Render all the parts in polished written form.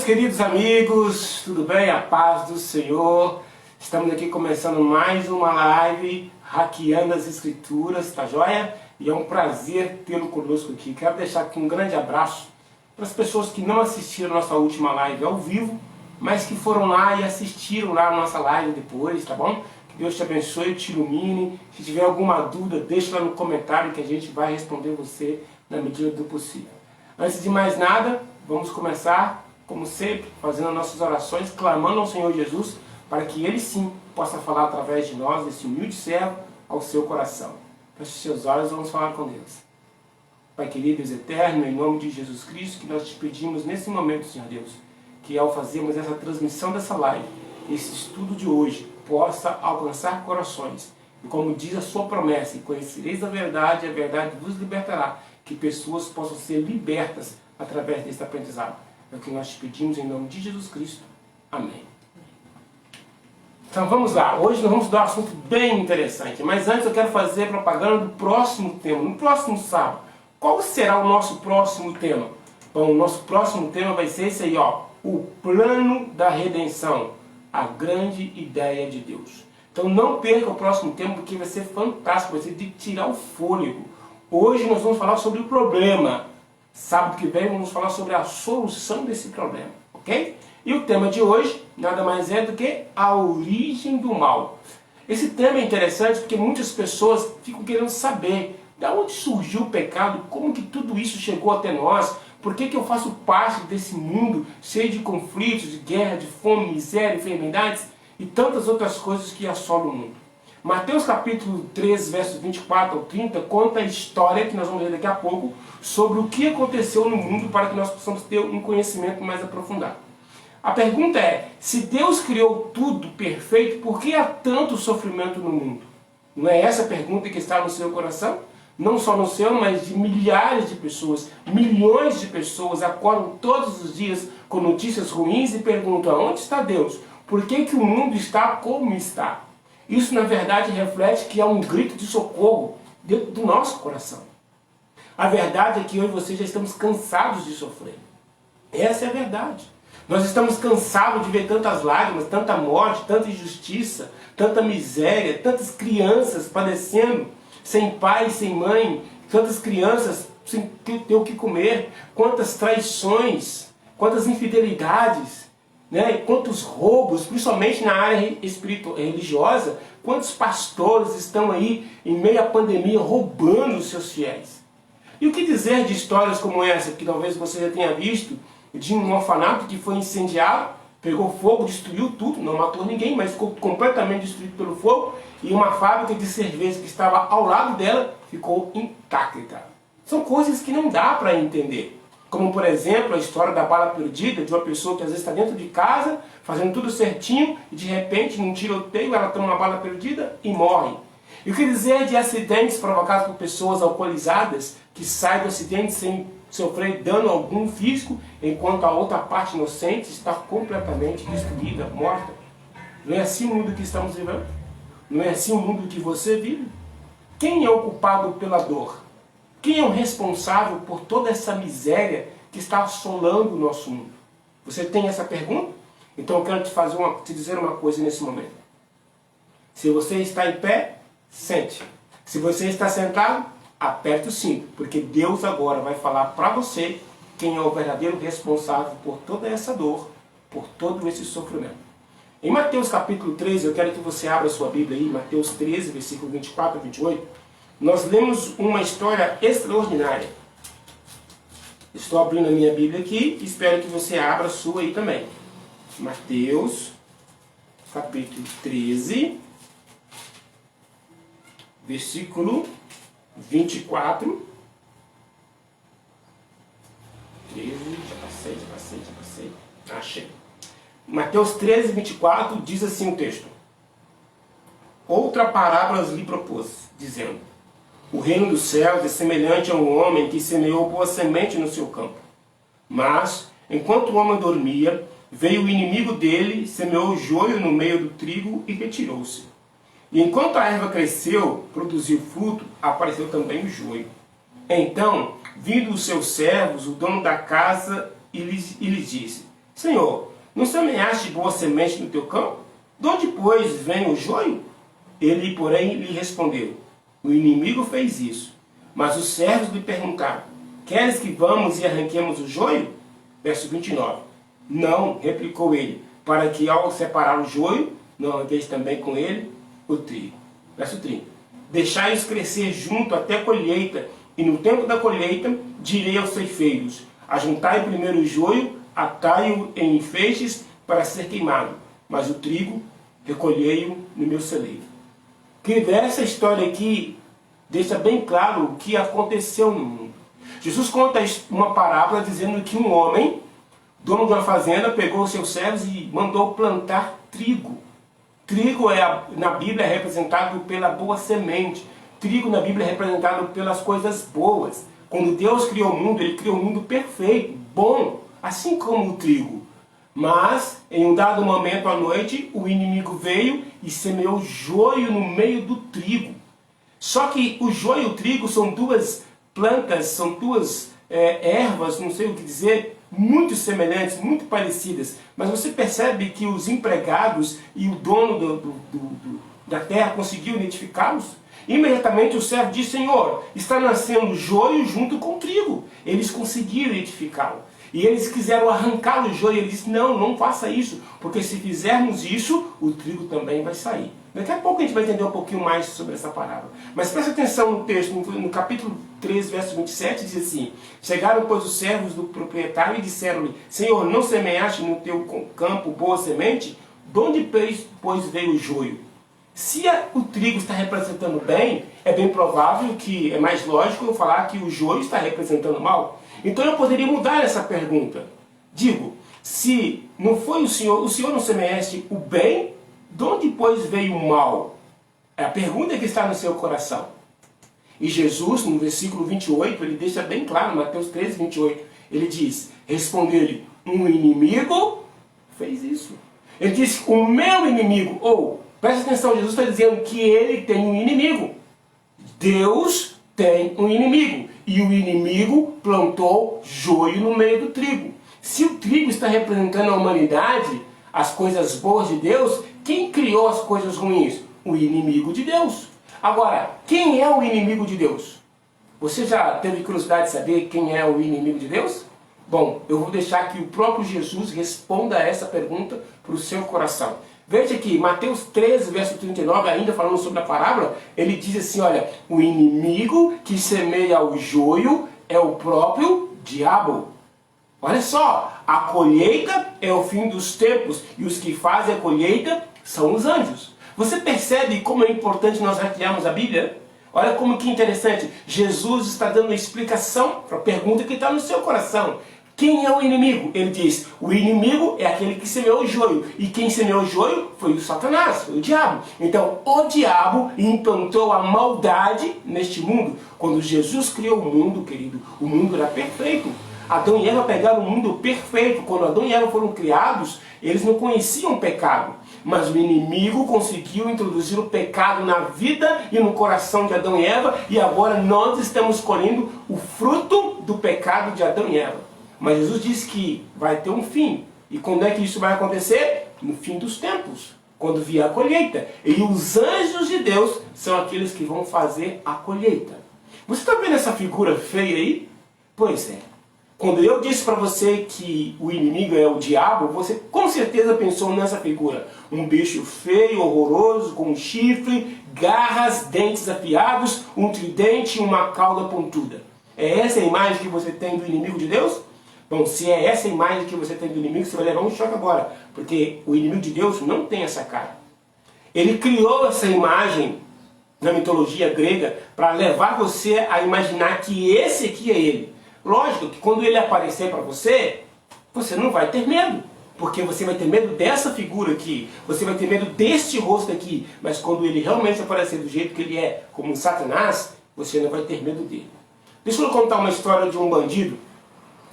queridos amigos, tudo bem? A paz do Senhor. Estamos aqui começando mais uma live Hackeando as Escrituras, tá joia? E é um prazer tê-lo conosco aqui. Quero deixar aqui um grande abraço para as pessoas que não assistiram a nossa última live ao vivo, mas que foram lá e assistiram lá a nossa live depois, tá bom? Que Deus te abençoe, te ilumine. Se tiver alguma dúvida, deixa lá no comentário que a gente vai responder você na medida do possível. Antes de mais nada, vamos começar, como sempre, fazendo as nossas orações, clamando ao Senhor Jesus, para que Ele sim possa falar através de nós, desse humilde servo, ao seu coração. Feche seus olhos e vamos falar com Deus. Pai querido, Deus eterno, em nome de Jesus Cristo, que nós te pedimos nesse momento, Senhor Deus, que ao fazermos essa transmissão dessa live, esse estudo de hoje, possa alcançar corações. E como diz a sua promessa, e conhecereis a verdade vos libertará, que pessoas possam ser libertas através desse aprendizado. É o que nós te pedimos em nome de Jesus Cristo. Amém. Então vamos lá. Hoje nós vamos dar um assunto bem interessante. Mas antes eu quero fazer propaganda do próximo tema. No próximo sábado. Qual será o nosso próximo tema? Bom, o nosso próximo tema vai ser esse aí, ó. O plano da redenção. A grande ideia de Deus. Então não perca o próximo tema, porque vai ser fantástico. Vai ser de tirar o fôlego. Hoje nós vamos falar sobre o problema. Sábado que vem vamos falar sobre a solução desse problema, ok? E o tema de hoje nada mais é do que a origem do mal. Esse tema é interessante porque muitas pessoas ficam querendo saber de onde surgiu o pecado, como que tudo isso chegou até nós, por que eu faço parte desse mundo cheio de conflitos, de guerra, de fome, miséria, enfermidades e tantas outras coisas que assolam o mundo. Mateus capítulo 13, versos 24 ao 30, conta a história que nós vamos ler daqui a pouco sobre o que aconteceu no mundo para que nós possamos ter um conhecimento mais aprofundado. A pergunta é, se Deus criou tudo perfeito, por que há tanto sofrimento no mundo? Não é essa a pergunta que está no seu coração? Não só no seu, mas de milhares de pessoas, milhões de pessoas acordam todos os dias com notícias ruins e perguntam, onde está Deus? Por que o mundo está como está? Isso, na verdade, reflete que há um grito de socorro dentro do nosso coração. A verdade é que eu e você já estamos cansados de sofrer. Essa é a verdade. Nós estamos cansados de ver tantas lágrimas, tanta morte, tanta injustiça, tanta miséria, tantas crianças padecendo, sem pai, sem mãe, tantas crianças sem ter o que comer, quantas traições, quantas infidelidades, né? Quantos roubos, principalmente na área religiosa, quantos pastores estão aí em meio à pandemia roubando os seus fiéis. E o que dizer de histórias como essa, que talvez você já tenha visto, de um orfanato que foi incendiado, pegou fogo, destruiu tudo, não matou ninguém, mas ficou completamente destruído pelo fogo, e uma fábrica de cerveja que estava ao lado dela ficou intacta. São coisas que não dá para entender. Como, por exemplo, a história da bala perdida, de uma pessoa que às vezes está dentro de casa, fazendo tudo certinho, e de repente, num tiroteio, ela toma uma bala perdida e morre. E o que dizer de acidentes provocados por pessoas alcoolizadas, que saem do acidente sem sofrer dano algum físico, enquanto a outra parte inocente está completamente destruída, morta? Não é assim o mundo que estamos vivendo? Não é assim o mundo que você vive? Quem é o culpado pela dor? Quem é o responsável por toda essa miséria que está assolando o nosso mundo? Você tem essa pergunta? Então eu quero te dizer uma coisa nesse momento. Se você está em pé, sente. Se você está sentado, aperte o cinto, porque Deus agora vai falar para você quem é o verdadeiro responsável por toda essa dor, por todo esse sofrimento. Em Mateus capítulo 13, eu quero que você abra a sua Bíblia aí, Mateus 13, versículo 24 a 28, nós lemos uma história extraordinária. Estou abrindo a minha Bíblia aqui e espero que você abra a sua aí também. Mateus, capítulo 13, versículo 24. 13, já passei. Achei. Mateus 13, 24, diz assim o texto. Outra parábola lhe propôs, dizendo, o reino dos céus é semelhante a um homem que semeou boa semente no seu campo. Mas, enquanto o homem dormia, veio o inimigo dele, semeou o joio no meio do trigo e retirou-se. E enquanto a erva cresceu, produziu fruto, apareceu também o joio. Então, vindo os seus servos, o dono da casa, e lhes disse, Senhor, não semeaste boa semente no teu campo? De onde, pois, vem o joio? Ele, porém, lhe respondeu, o inimigo fez isso. Mas os servos lhe perguntaram, queres que vamos e arranquemos o joio? Verso 29. Não, replicou ele, para que ao separar o joio, não arranqueis também com ele o trigo. Verso 30. Deixai-os crescer junto até a colheita, e no tempo da colheita direi aos ceifeiros, ajuntai primeiro o joio, atai-o em feixes para ser queimado, mas o trigo recolhei-o no meu celeiro. Que essa história aqui deixa bem claro o que aconteceu no mundo. Jesus conta uma parábola dizendo que um homem, dono de uma fazenda, pegou os seus servos e mandou plantar trigo. Trigo na Bíblia é representado pela boa semente. Trigo na Bíblia é representado pelas coisas boas. Quando Deus criou o mundo, Ele criou um mundo perfeito, bom, assim como o trigo. Mas, em um dado momento à noite, o inimigo veio e semeou joio no meio do trigo. Só que o joio e o trigo são duas plantas, são duas ervas, não sei o que dizer, muito semelhantes, muito parecidas. Mas você percebe que os empregados e o dono da terra conseguiu identificá-los? Imediatamente o servo disse, Senhor, está nascendo joio junto com o trigo. Eles conseguiram identificá-lo. E eles quiseram arrancar o joio. Ele disse, não, não faça isso, porque se fizermos isso, o trigo também vai sair. Daqui a pouco a gente vai entender um pouquinho mais sobre essa parábola. Mas presta atenção no texto, no capítulo 3, verso 27, diz assim, chegaram, pois, os servos do proprietário e disseram-lhe, Senhor, não semeaste no teu campo boa semente? De onde, pois, veio o joio? Se o trigo está representando bem, é bem provável que, é mais lógico eu falar que o joio está representando mal. Então eu poderia mudar essa pergunta. Digo, se não foi o Senhor não semeaste o bem, de onde, pois, veio o mal? É a pergunta que está no seu coração. E Jesus, no versículo 28, ele deixa bem claro, Mateus 13, 28, ele diz, respondeu-lhe, um inimigo fez isso. Ele disse, o meu inimigo, presta atenção, Jesus está dizendo que ele tem um inimigo. Deus tem um inimigo. E o inimigo plantou joio no meio do trigo. Se o trigo está representando a humanidade, as coisas boas de Deus, quem criou as coisas ruins? O inimigo de Deus. Agora, quem é o inimigo de Deus? Você já teve curiosidade de saber quem é o inimigo de Deus? Bom, eu vou deixar que o próprio Jesus responda a essa pergunta para o seu coração. Veja que Mateus 13, verso 39, ainda falando sobre a parábola, ele diz assim, olha, o inimigo que semeia o joio é o próprio diabo. Olha só, a colheita é o fim dos tempos e os que fazem a colheita são os anjos. Você percebe como é importante nós hackearmos a Bíblia? Olha como que interessante, Jesus está dando uma explicação para a pergunta que está no seu coração. Quem é o inimigo? Ele diz, o inimigo é aquele que semeou o joio. E quem semeou o joio foi o Satanás, foi o diabo. Então, o diabo implantou a maldade neste mundo. Quando Jesus criou o mundo, querido, o mundo era perfeito. Adão e Eva pegaram o mundo perfeito. Quando Adão e Eva foram criados, eles não conheciam o pecado. Mas o inimigo conseguiu introduzir o pecado na vida e no coração de Adão e Eva. E agora nós estamos colhendo o fruto do pecado de Adão e Eva. Mas Jesus disse que vai ter um fim. E quando é que isso vai acontecer? No fim dos tempos, quando vier a colheita. E os anjos de Deus são aqueles que vão fazer a colheita. Você está vendo essa figura feia aí? Pois é. Quando eu disse para você que o inimigo é o diabo, você com certeza pensou nessa figura. Um bicho feio, horroroso, com um chifre, garras, dentes afiados, um tridente e uma cauda pontuda. É essa a imagem que você tem do inimigo de Deus? Bom, se é essa imagem que você tem do inimigo, você vai levar um choque agora. Porque o inimigo de Deus não tem essa cara. Ele criou essa imagem na mitologia grega para levar você a imaginar que esse aqui é ele. Lógico que quando ele aparecer para você, você não vai ter medo. Porque você vai ter medo dessa figura aqui. Você vai ter medo deste rosto aqui. Mas quando ele realmente aparecer do jeito que ele é, como um Satanás, você não vai ter medo dele. Deixa eu contar uma história de um bandido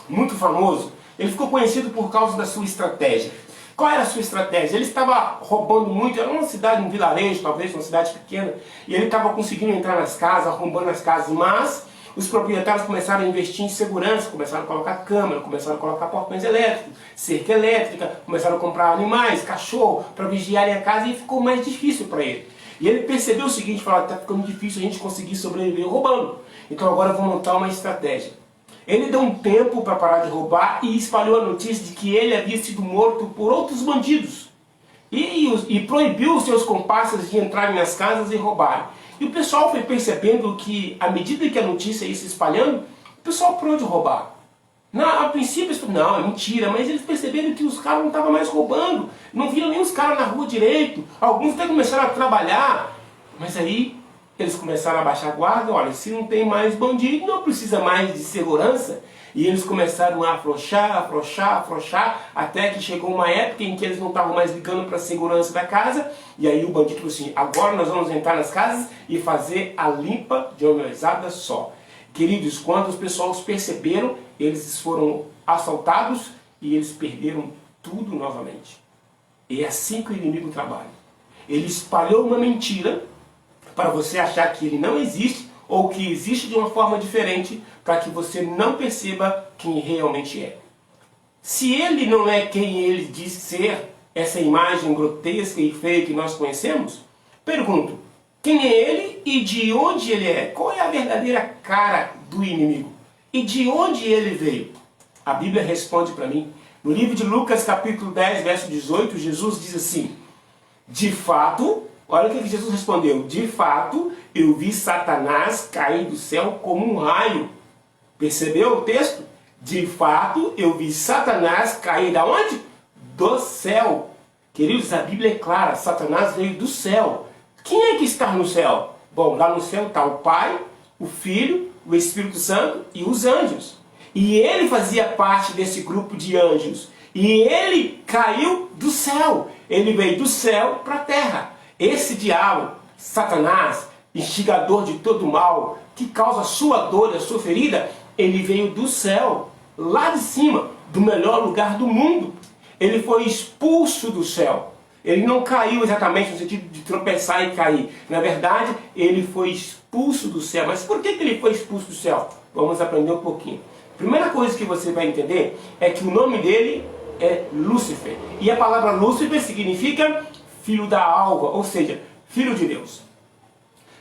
muito famoso. Ele ficou conhecido por causa da sua estratégia. Qual era a sua estratégia? Ele estava roubando muito, era uma cidade, um vilarejo, talvez uma cidade pequena, e ele estava conseguindo entrar nas casas, arrombando as casas, mas Os proprietários começaram a investir em segurança, começaram a colocar câmera, começaram a colocar portões elétricos, cerca elétrica, começaram a comprar animais, cachorro, para vigiarem a casa, e ficou mais difícil para ele. E ele percebeu o seguinte, falou, está ficando difícil a gente conseguir sobreviver roubando. Então agora eu vou montar uma estratégia. Ele deu um tempo para parar de roubar e espalhou a notícia de que ele havia sido morto por outros bandidos. E proibiu os seus comparsas de entrarem nas casas e roubarem. E o pessoal foi percebendo que, à medida que a notícia ia se espalhando, o pessoal parou de roubar. A princípio, eles falaram, não, é mentira, mas eles perceberam que os caras não estavam mais roubando, não viram nem os caras na rua direito, alguns até começaram a trabalhar, mas aí eles começaram a baixar a guarda, olha, se não tem mais bandido, não precisa mais de segurança, e eles começaram a afrouxar, até que chegou uma época em que eles não estavam mais ligando para a segurança da casa, e aí o bandido falou assim, agora nós vamos entrar nas casas e fazer a limpa de uma mesada só. Queridos, quando os pessoas perceberam, eles foram assaltados e eles perderam tudo novamente. E é assim que o inimigo trabalha. Ele espalhou uma mentira para você achar que ele não existe ou que existe de uma forma diferente para que você não perceba quem realmente é. Se ele não é quem ele diz ser, essa imagem grotesca e feia que nós conhecemos, pergunto, quem é ele e de onde ele é? Qual é a verdadeira cara do inimigo? E de onde ele veio? A Bíblia responde para mim. No livro de Lucas, capítulo 10, verso 18, Jesus diz assim, de fato, olha o que Jesus respondeu, de fato, eu vi Satanás cair do céu como um raio. Percebeu o texto? De fato, eu vi Satanás cair da onde? Do céu. Queridos, a Bíblia é clara, Satanás veio do céu. Quem é que está no céu? Bom, lá no céu está o Pai, o Filho, o Espírito Santo e os anjos. E ele fazia parte desse grupo de anjos. E ele caiu do céu. Ele veio do céu para a terra. Esse diabo, Satanás, instigador de todo mal, que causa a sua dor e a sua ferida, ele veio do céu, lá de cima, do melhor lugar do mundo. Ele foi expulso do céu. Ele não caiu exatamente no sentido de tropeçar e cair. Na verdade, ele foi expulso do céu. Mas por que ele foi expulso do céu? Vamos aprender um pouquinho. Primeira coisa que você vai entender é que o nome dele é Lúcifer. E a palavra Lúcifer significa filho da alva, ou seja, filho de Deus.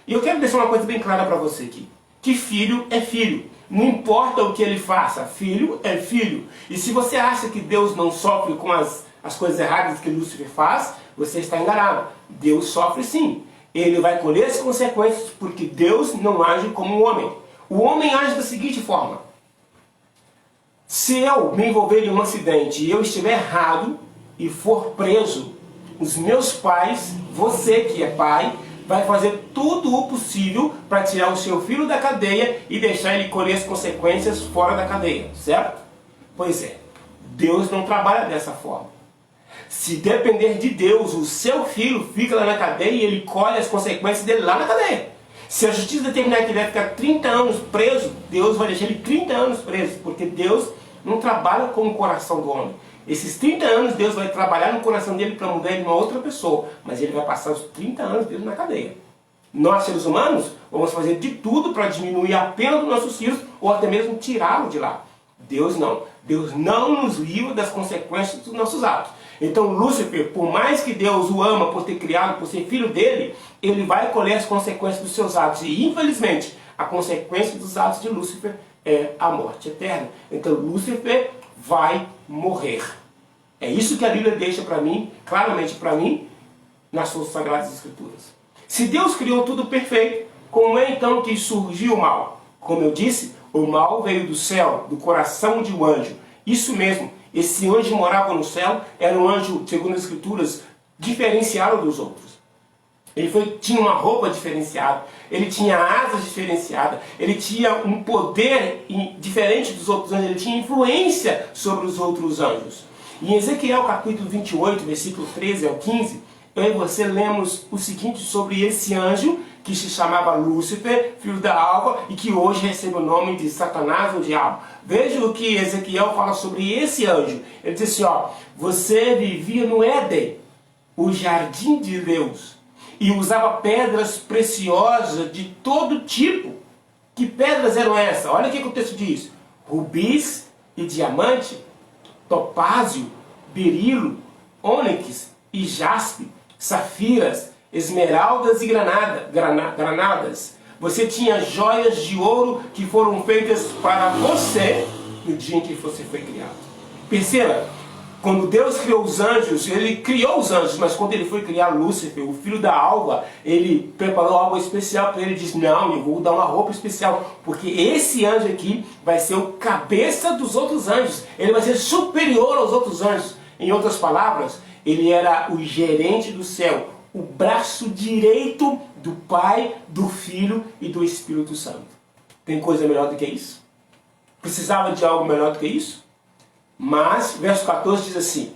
E eu quero deixar uma coisa bem clara para você aqui. Que filho é filho. Não importa o que ele faça, filho é filho. E se você acha que Deus não sofre com as coisas erradas que Lúcifer faz, você está enganado. Deus sofre sim. Ele vai colher as consequências porque Deus não age como um homem. O homem age da seguinte forma. Se eu me envolver em um acidente e eu estiver errado e for preso, os meus pais, você que é pai, vai fazer tudo o possível para tirar o seu filho da cadeia e deixar ele colher as consequências fora da cadeia, certo? Pois é, Deus não trabalha dessa forma. Se depender de Deus, o seu filho fica lá na cadeia e ele colhe as consequências dele lá na cadeia. Se a justiça determinar que ele vai ficar 30 anos preso, Deus vai deixar ele 30 anos preso, porque Deus não trabalha com o coração do homem. Esses 30 anos Deus vai trabalhar no coração dele para mudar ele em uma outra pessoa, mas ele vai passar os 30 anos dele na cadeia. Nós, seres humanos, vamos fazer de tudo para diminuir a pena dos nossos filhos ou até mesmo tirá-lo de lá. Deus não. Deus não nos livra das consequências dos nossos atos. Então Lúcifer, por mais que Deus o ama por ter criado, por ser filho dele, ele vai colher as consequências dos seus atos. E infelizmente, a consequência dos atos de Lúcifer é a morte eterna. Então Lúcifer vai morrer. É isso que a Bíblia deixa para mim, claramente para mim, nas suas Sagradas Escrituras. Se Deus criou tudo perfeito, como é então que surgiu o mal? Como eu disse, o mal veio do céu, do coração de um anjo. Isso mesmo, esse anjo morava no céu, era um anjo, segundo as Escrituras, diferenciado dos outros. Ele tinha uma roupa diferenciada, ele tinha asas diferenciadas, ele tinha um poder diferente dos outros anjos, ele tinha influência sobre os outros anjos. Em Ezequiel capítulo 28, versículo 13 ao 15, eu e você lemos o seguinte sobre esse anjo, que se chamava Lúcifer, filho da alva, e que hoje recebe o nome de Satanás, o diabo. Veja o que Ezequiel fala sobre esse anjo. Ele diz assim, ó, você vivia no Éden, o jardim de Deus, e usava pedras preciosas de todo tipo. Que pedras eram essas? Olha o que o texto diz. Rubis e diamante, topázio, berilo, ônix e jaspe, safiras, esmeraldas e granadas. Você tinha joias de ouro que foram feitas para você no dia em que você foi criado. Perceba, quando Deus criou os anjos, Ele criou os anjos, mas quando Ele foi criar Lúcifer, o filho da alva, Ele preparou algo especial para ele. Ele disse, não, eu vou dar uma roupa especial, porque esse anjo aqui vai ser o cabeça dos outros anjos. Ele vai ser superior aos outros anjos. Em outras palavras, ele era o gerente do céu, o braço direito do Pai, do Filho e do Espírito Santo. Tem coisa melhor do que isso? Precisava de algo melhor do que isso? Mas, verso 14 diz assim,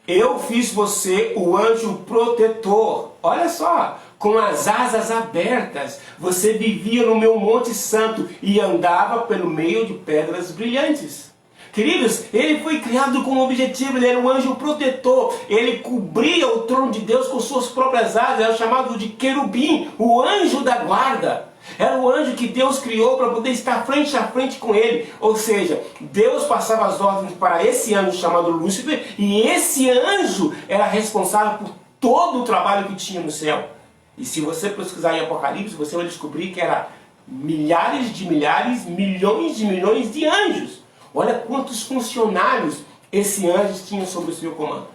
eu fiz você o anjo protetor. Olha só, com as asas abertas, você vivia no meu monte santo e andava pelo meio de pedras brilhantes. Queridos, ele foi criado com um objetivo, ele era um anjo protetor, ele cobria o trono de Deus com suas próprias asas, era chamado de querubim, o anjo da guarda. Era o anjo que Deus criou para poder estar frente a frente com ele. Ou seja, Deus passava as ordens para esse anjo chamado Lúcifer, e esse anjo era responsável por todo o trabalho que tinha no céu. E se você pesquisar em Apocalipse, você vai descobrir que era milhares de milhares, milhões de milhões de anjos. Olha quantos funcionários esse anjo tinha sob o seu comando.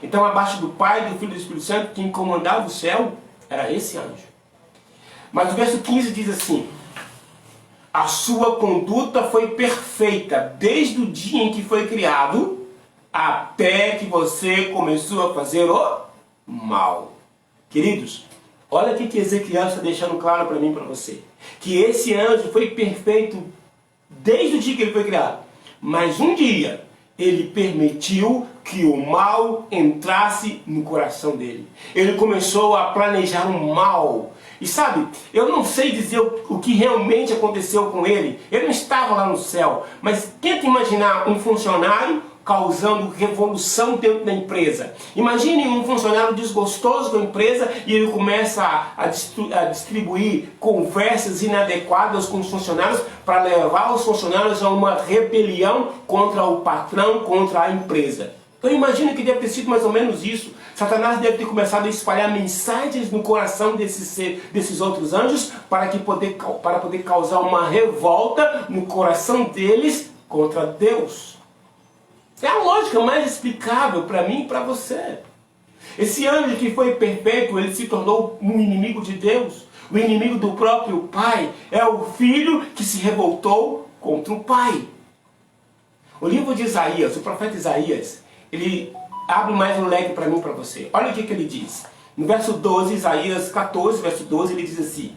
Então, abaixo do Pai, do Filho e do Espírito Santo, quem comandava o céu era esse anjo. Mas o verso 15 diz assim, a sua conduta foi perfeita desde o dia em que foi criado até que você começou a fazer o mal. Queridos, olha o que Ezequiel está deixando claro para mim e para você. Que esse anjo foi perfeito desde o dia que ele foi criado. Mas um dia, ele permitiu que o mal entrasse no coração dele. Ele começou a planejar um mal. E sabe, eu não sei dizer o que realmente aconteceu com ele. Ele não estava lá no céu. Mas tenta imaginar um funcionário causando revolução dentro da empresa. Imagine um funcionário desgostoso com a empresa e ele começa a distribuir conversas inadequadas com os funcionários para levar os funcionários a uma rebelião contra o patrão, contra a empresa. Eu imagino que deve ter sido mais ou menos isso. Satanás deve ter começado a espalhar mensagens no coração desses outros anjos para poder causar uma revolta no coração deles contra Deus. É a lógica mais explicável para mim e para você. Esse anjo que foi perfeito, ele se tornou um inimigo de Deus. O inimigo do próprio Pai. É o filho que se revoltou contra o Pai. O livro de Isaías, o profeta Isaías, ele abre mais um leque para mim e para você. Olha o que ele diz. No verso 12, Isaías 14, verso 12, ele diz assim,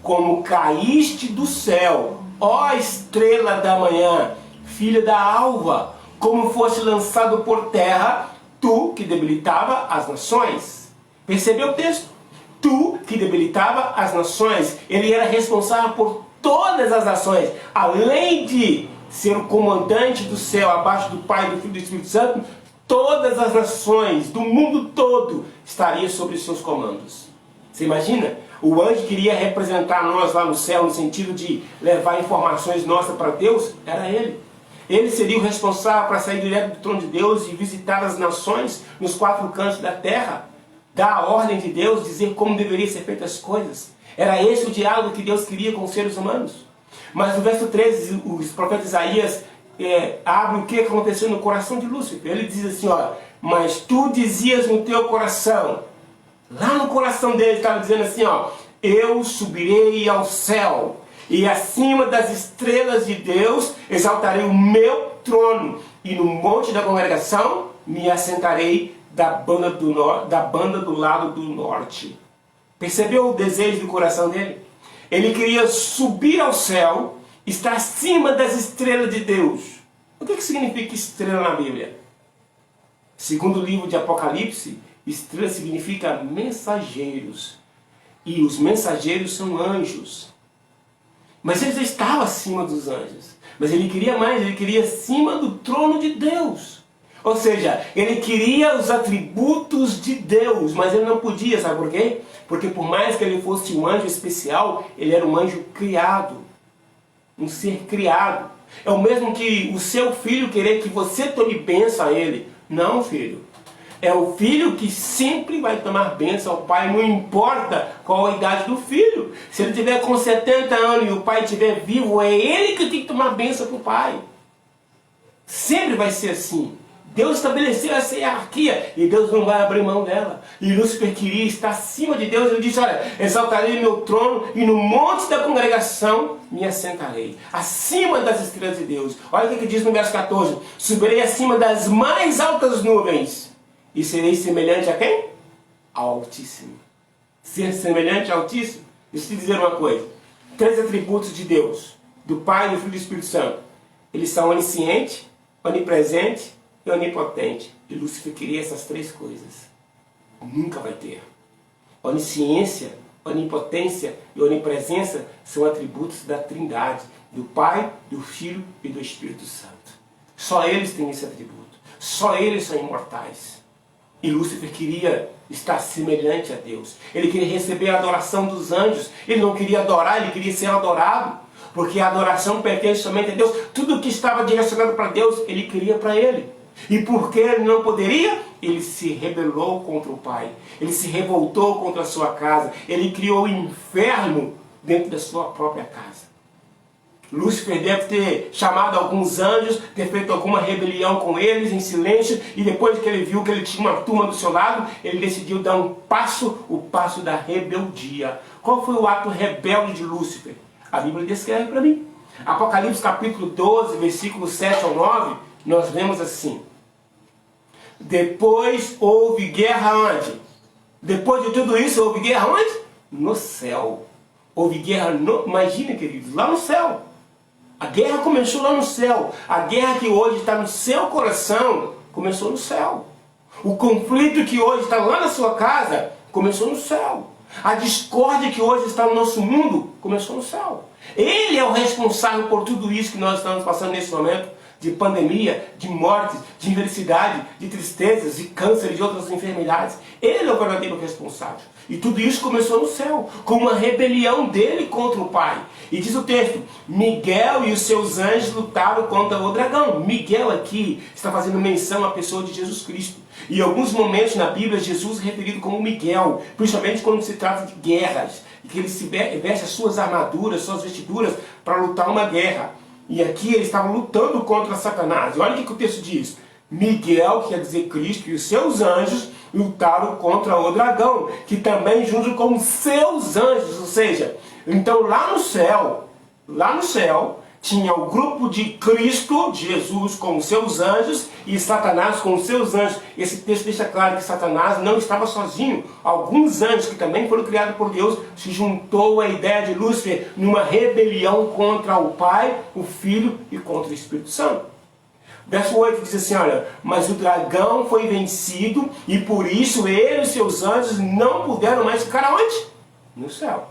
como caíste do céu, ó estrela da manhã, filha da alva, como fosse lançado por terra, tu que debilitava as nações. Percebeu o texto? Tu que debilitava as nações. Ele era responsável por todas as nações. Além de ser o comandante do céu, abaixo do Pai, do Filho e do Espírito Santo, todas as nações do mundo todo estariam sob seus comandos. Você imagina? O anjo queria representar nós lá no céu, no sentido de levar informações nossas para Deus. Era ele. Ele seria o responsável para sair direto do trono de Deus e visitar as nações nos 4 cantos da terra. Dar a ordem de Deus, dizer como deveriam ser feitas as coisas. Era esse o diálogo que Deus queria com os seres humanos. Mas no verso 13, o profeta Isaías abre o que aconteceu no coração de Lúcifer. Ele diz assim, ó, mas tu dizias no teu coração, lá no coração dele estava dizendo assim, ó, eu subirei ao céu. E acima das estrelas de Deus exaltarei o meu trono. E no monte da congregação me assentarei da banda do lado do norte. Percebeu o desejo do coração dele? Ele queria subir ao céu, estar acima das estrelas de Deus. O que significa estrela na Bíblia? Segundo o livro de Apocalipse, estrela significa mensageiros. E os mensageiros são anjos. Mas ele já estava acima dos anjos. Mas ele queria mais, ele queria acima do trono de Deus. Ou seja, ele queria os atributos de Deus, mas ele não podia, sabe por quê? Porque por mais que ele fosse um anjo especial, ele era um anjo criado, um ser criado. É o mesmo que o seu filho querer que você tome bênção a ele. Não, filho. É o filho que sempre vai tomar bênção ao pai, não importa qual a idade do filho. Se ele tiver com 70 anos e o pai estiver vivo, é ele que tem que tomar bênção para o pai. Sempre vai ser assim. Deus estabeleceu essa hierarquia e Deus não vai abrir mão dela. E Lúcifer queria estar acima de Deus. Ele disse, olha, exaltarei meu trono e no monte da congregação me assentarei. Acima das estrelas de Deus. Olha o que diz no verso 14. Subirei acima das mais altas nuvens. E serei semelhante a quem? Ao Altíssimo. Ser semelhante ao Altíssimo? Deixa eu te dizer uma coisa. 3 atributos de Deus. Do Pai, do Filho e do Espírito Santo. Eles são onisciente, onipresente e onipotente. E Lúcifer queria essas 3 coisas. Nunca vai ter. Onisciência, onipotência e onipresença são atributos da Trindade. Do Pai, do Filho e do Espírito Santo. Só eles têm esse atributo. Só eles são imortais. E Lúcifer queria estar semelhante a Deus. Ele queria receber a adoração dos anjos. Ele não queria adorar, ele queria ser adorado. Porque a adoração pertence somente a Deus. Tudo que estava direcionado para Deus, ele queria para ele. E porque ele não poderia, ele se rebelou contra o Pai. Ele se revoltou contra a sua casa. Ele criou o inferno dentro da sua própria casa. Lúcifer deve ter chamado alguns anjos, ter feito alguma rebelião com eles em silêncio, e depois que ele viu que ele tinha uma turma do seu lado, ele decidiu dar um passo, o passo da rebeldia. Qual foi o ato rebelde de Lúcifer? A Bíblia descreve para mim. Apocalipse capítulo 12, versículos 7 ao 9, nós vemos assim. Depois houve guerra onde? Depois de tudo isso, houve guerra onde? No céu. Houve guerra, imagina, queridos, lá no céu. A guerra começou lá no céu. A guerra que hoje está no seu coração, começou no céu. O conflito que hoje está lá na sua casa, começou no céu. A discórdia que hoje está no nosso mundo, começou no céu. Ele é o responsável por tudo isso que nós estamos passando nesse momento, de pandemia, de mortes, de infelicidade, de tristezas, de câncer e de outras enfermidades. Ele é o verdadeiro responsável. E tudo isso começou no céu, com uma rebelião dele contra o Pai. E diz o texto, Miguel e os seus anjos lutaram contra o dragão. Miguel aqui está fazendo menção à pessoa de Jesus Cristo. E em alguns momentos na Bíblia, Jesus é referido como Miguel, principalmente quando se trata de guerras, e que ele se veste as suas armaduras, suas vestiduras, para lutar uma guerra. E aqui eles estavam lutando contra Satanás. E olha o que o texto diz. Miguel, que quer dizer Cristo, e os seus anjos lutaram contra o dragão, que também junto com os seus anjos. Ou seja, então lá no céu, tinha o grupo de Cristo, de Jesus, com os seus anjos, e Satanás com os seus anjos. Esse texto deixa claro que Satanás não estava sozinho. Alguns anjos, que também foram criados por Deus, se juntou à ideia de Lúcifer numa rebelião contra o Pai, o Filho e contra o Espírito Santo. Verso 8 diz assim, olha, mas o dragão foi vencido, e por isso ele e seus anjos não puderam mais ficar aonde? No céu.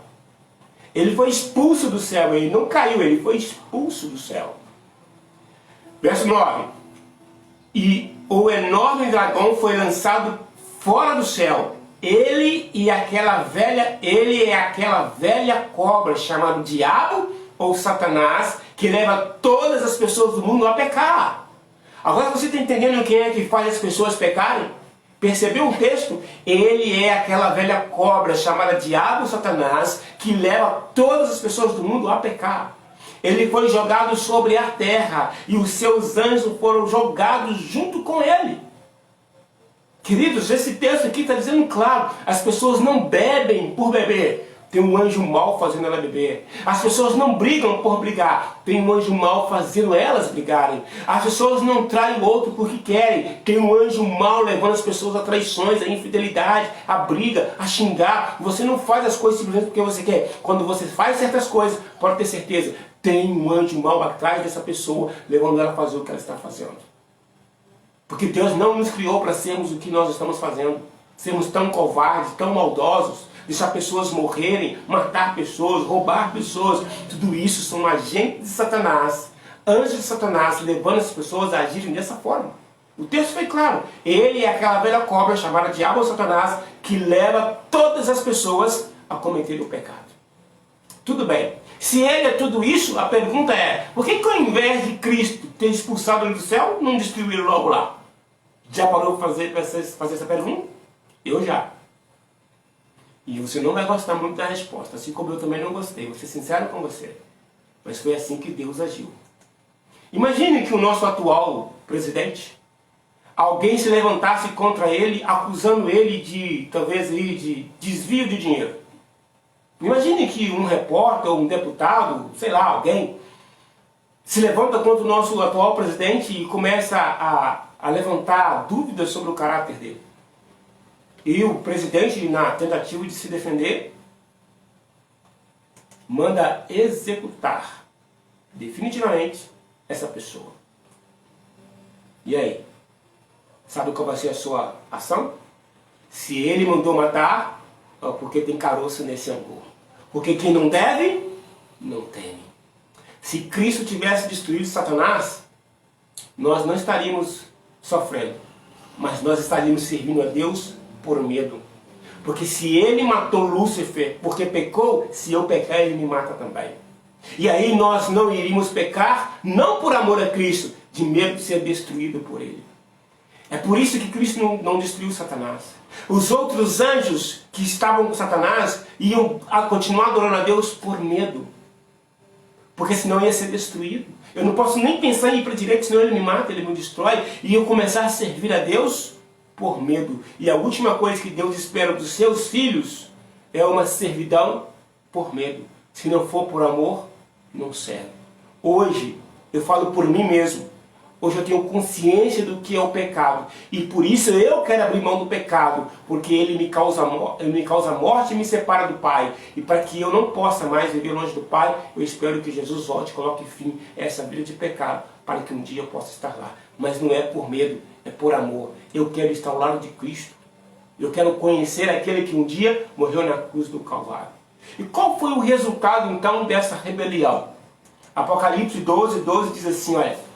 Ele foi expulso do céu, ele não caiu, ele foi expulso do céu. Verso 9. E o enorme dragão foi lançado fora do céu. Ele é aquela velha cobra chamada Diabo ou Satanás, que leva todas as pessoas do mundo a pecar. Agora você está entendendo quem é que faz as pessoas pecarem? Percebeu o texto? Ele é aquela velha cobra chamada Diabo, Satanás, que leva todas as pessoas do mundo a pecar. Ele foi jogado sobre a terra e os seus anjos foram jogados junto com ele. Queridos, esse texto aqui está dizendo claro, as pessoas não bebem por beber. Tem um anjo mau fazendo ela beber. As pessoas não brigam por brigar. Tem um anjo mau fazendo elas brigarem. As pessoas não traem o outro porque querem. Tem um anjo mau levando as pessoas a traições, a infidelidade, a briga, a xingar. Você não faz as coisas simplesmente porque você quer. Quando você faz certas coisas, pode ter certeza, tem um anjo mau atrás dessa pessoa, levando ela a fazer o que ela está fazendo. Porque Deus não nos criou para sermos o que nós estamos fazendo. Sermos tão covardes, tão maldosos. Deixar pessoas morrerem, matar pessoas, roubar pessoas. Tudo isso são agentes de Satanás, anjos de Satanás, levando as pessoas a agirem dessa forma. O texto foi claro. Ele é aquela velha cobra chamada Diabo ou Satanás que leva todas as pessoas a cometer o pecado. Tudo bem. Se ele é tudo isso, a pergunta é, por que ao invés de Cristo ter expulsado ele do céu, não destruiu ele logo lá? Já parou para fazer essa pergunta? Eu já. E você não vai gostar muito da resposta, assim como eu também não gostei, vou ser sincero com você. Mas foi assim que Deus agiu. Imagine que o nosso atual presidente, alguém se levantasse contra ele, acusando ele de, talvez, de desvio de dinheiro. Imagine que um repórter ou um deputado, sei lá, alguém, se levanta contra o nosso atual presidente e começa a levantar dúvidas sobre o caráter dele. E o presidente, na tentativa de se defender, manda executar definitivamente essa pessoa. E aí? Sabe qual vai ser a sua ação? Se ele mandou matar, é porque tem caroço nesse angu. Porque quem não deve, não teme. Se Cristo tivesse destruído Satanás, nós não estaríamos sofrendo, mas nós estaríamos servindo a Deus por medo. Porque se ele matou Lúcifer porque pecou, se eu pecar ele me mata também. E aí nós não iríamos pecar, não por amor a Cristo, de medo de ser destruído por ele. É por isso que Cristo não destruiu Satanás. Os outros anjos que estavam com Satanás iam continuar adorando a Deus por medo. Porque senão ia ser destruído. Eu não posso nem pensar em ir para a direita, senão ele me mata, ele me destrói. E eu começar a servir a Deus por medo. E a última coisa que Deus espera dos seus filhos é uma servidão por medo. Se não for por amor, não serve. Hoje, eu falo por mim mesmo. Hoje eu tenho consciência do que é o pecado. E por isso eu quero abrir mão do pecado. Porque ele me causa morte e me separa do Pai. E para que eu não possa mais viver longe do Pai, eu espero que Jesus volte e coloque fim a essa vida de pecado. Para que um dia eu possa estar lá. Mas não é por medo, é por amor. Eu quero estar ao lado de Cristo. Eu quero conhecer aquele que um dia morreu na cruz do Calvário. E qual foi o resultado então dessa rebelião? Apocalipse 12, 12 diz assim, olha.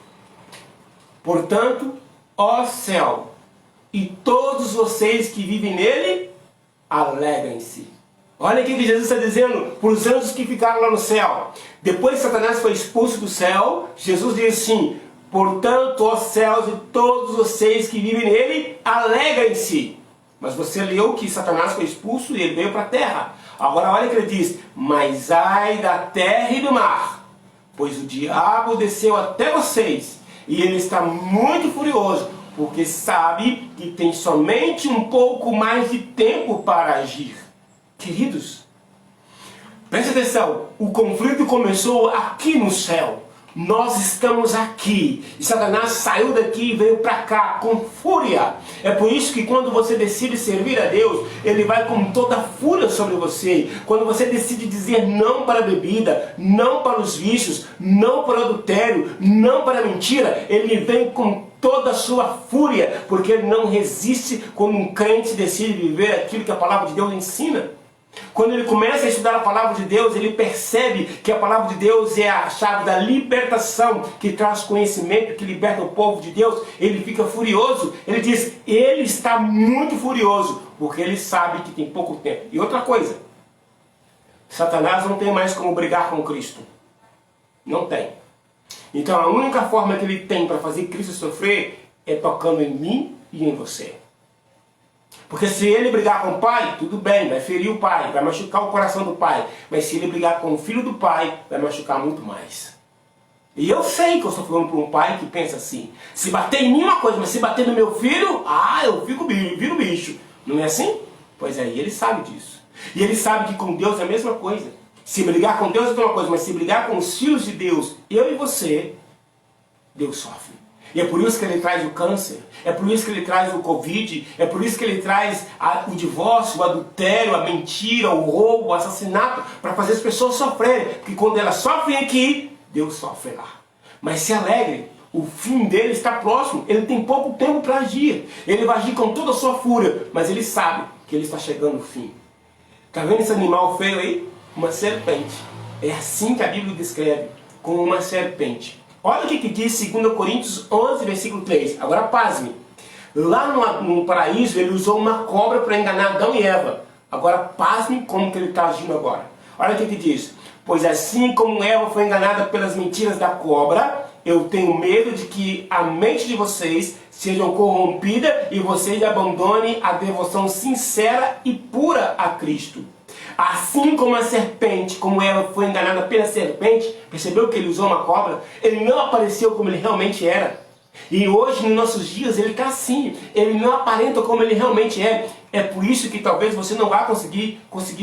Portanto, ó céu, e todos vocês que vivem nele, alegrem-se. Olha o que Jesus está dizendo para os anjos que ficaram lá no céu. Depois que Satanás foi expulso do céu, Jesus diz assim, portanto, ó céus, e todos vocês que vivem nele, alegrem-se. Mas você leu que Satanás foi expulso e ele veio para a terra. Agora olha o que ele diz, mas ai da terra e do mar, pois o diabo desceu até vocês, e ele está muito furioso, porque sabe que tem somente um pouco mais de tempo para agir. Queridos, preste atenção, o conflito começou aqui no céu. Nós estamos aqui. E Satanás saiu daqui e veio para cá com fúria. É por isso que quando você decide servir a Deus, ele vai com toda a fúria sobre você. Quando você decide dizer não para a bebida, não para os vícios, não para o adultério, não para a mentira, ele vem com toda a sua fúria, porque ele não resiste quando um crente decide viver aquilo que a palavra de Deus ensina. Quando ele começa a estudar a palavra de Deus, ele percebe que a palavra de Deus é a chave da libertação, que traz conhecimento, que liberta o povo de Deus. Ele fica furioso, ele diz, ele está muito furioso, porque ele sabe que tem pouco tempo. E outra coisa, Satanás não tem mais como brigar com Cristo. Não tem. Então a única forma que ele tem para fazer Cristo sofrer é tocando em mim e em você. Porque se ele brigar com o pai, tudo bem, vai ferir o pai, vai machucar o coração do pai. Mas se ele brigar com o filho do pai, vai machucar muito mais. E eu sei que eu estou falando para um pai que pensa assim, se bater em mim é uma coisa, mas se bater no meu filho, eu viro bicho. Não é assim? Pois é, e ele sabe disso. E ele sabe que com Deus é a mesma coisa. Se brigar com Deus é uma coisa, mas se brigar com os filhos de Deus, eu e você, Deus sofre. E é por isso que ele traz o câncer, é por isso que ele traz o Covid, é por isso que ele traz o divórcio, o adultério, a mentira, o roubo, o assassinato, para fazer as pessoas sofrerem. Porque quando elas sofrem aqui, Deus sofre lá. Mas se alegrem, o fim dele está próximo, ele tem pouco tempo para agir. Ele vai agir com toda a sua fúria, mas ele sabe que ele está chegando ao fim. Está vendo esse animal feio aí? Uma serpente. É assim que a Bíblia descreve, como uma serpente. Olha o que diz 2 Coríntios 11, versículo 3. Agora pasme. Lá no paraíso ele usou uma cobra para enganar Adão e Eva. Agora pasme como que ele está agindo agora. Olha o que diz. Pois assim como Eva foi enganada pelas mentiras da cobra, eu tenho medo de que a mente de vocês seja corrompida e vocês abandonem a devoção sincera e pura a Cristo. Assim como a serpente, como Eva foi enganada pela serpente, percebeu que ele usou uma cobra? Ele não apareceu como ele realmente era. E hoje, nos nossos dias, ele está assim. Ele não aparenta como ele realmente é. É por isso que talvez você não vá conseguir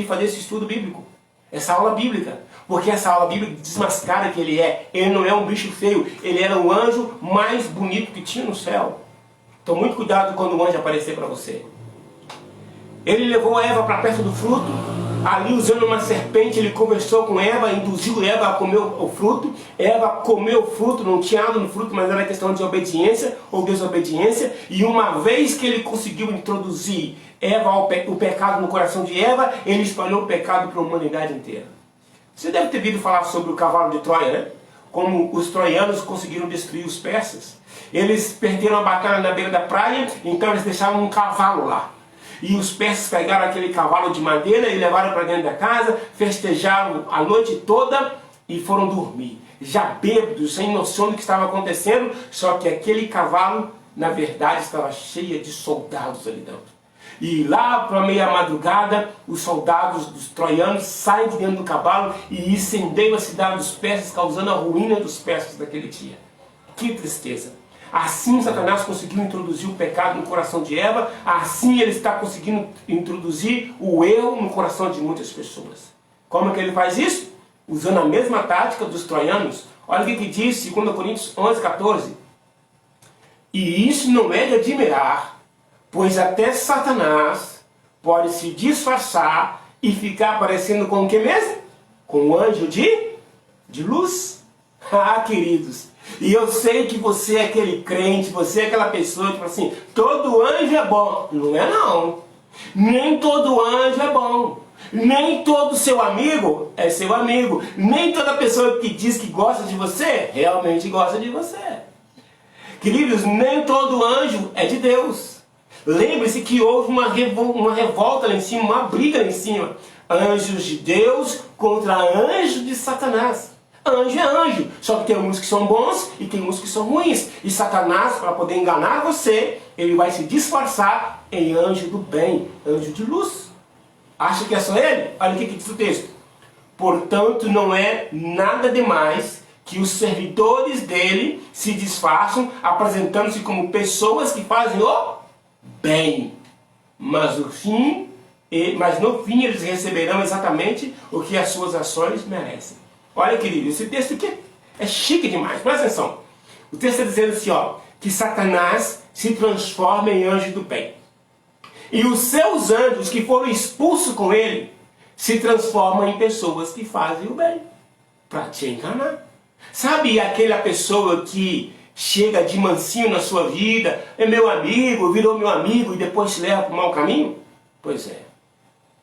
fazer esse estudo bíblico. Essa aula bíblica. Porque essa aula bíblica desmascara que ele é. Ele não é um bicho feio. Ele era o anjo mais bonito que tinha no céu. Então muito cuidado quando o anjo aparecer para você. Ele levou Eva para perto do fruto. Ali, usando uma serpente, ele conversou com Eva, induziu Eva a comer o fruto. Eva comeu o fruto, não tinha nada no fruto, mas era questão de obediência ou desobediência. E uma vez que ele conseguiu introduzir o pecado no coração de Eva, ele espalhou o pecado para a humanidade inteira. Você deve ter ouvido falar sobre o cavalo de Troia, né? Como os troianos conseguiram destruir os persas. Eles perderam a batalha na beira da praia, então eles deixaram um cavalo lá. E os persas pegaram aquele cavalo de madeira e levaram para dentro da casa, festejaram a noite toda e foram dormir. Já bêbados, sem noção do que estava acontecendo, só que aquele cavalo, na verdade, estava cheio de soldados ali dentro. E lá para meia madrugada, os soldados dos troianos saem de dentro do cavalo e incendeiam a cidade dos persas, causando a ruína dos persas daquele dia. Que tristeza! Assim Satanás conseguiu introduzir o pecado no coração de Eva, assim ele está conseguindo introduzir o erro no coração de muitas pessoas. Como é que ele faz isso? Usando a mesma tática dos troianos. Olha o que diz 2 Coríntios 11, 14. E isso não é de admirar, pois até Satanás pode se disfarçar e ficar parecendo com o que mesmo? Com um anjo de luz. Ah, queridos, e eu sei que você é aquele crente, você é aquela pessoa, tipo assim, todo anjo é bom. Não é não. Nem todo anjo é bom. Nem todo seu amigo é seu amigo. Nem toda pessoa que diz que gosta de você, realmente gosta de você. Queridos, nem todo anjo é de Deus. Lembre-se que houve uma revolta lá em cima, uma briga lá em cima. Anjos de Deus contra anjos de Satanás. Anjo é anjo, só que tem uns que são bons e tem uns que são ruins. E Satanás, para poder enganar você, ele vai se disfarçar em anjo do bem, anjo de luz. Acha que é só ele? Olha o que diz o texto. Portanto, não é nada demais que os servidores dele se disfarçam, apresentando-se como pessoas que fazem o bem. Mas no fim eles receberão exatamente o que as suas ações merecem. Olha, querido, esse texto aqui é chique demais. Presta atenção. O texto está dizendo assim, ó, que Satanás se transforma em anjo do bem. E os seus anjos que foram expulsos com ele se transformam em pessoas que fazem o bem. Para te enganar. Sabe aquela pessoa que chega de mansinho na sua vida, é meu amigo, virou meu amigo e depois te leva para o mau caminho? Pois é.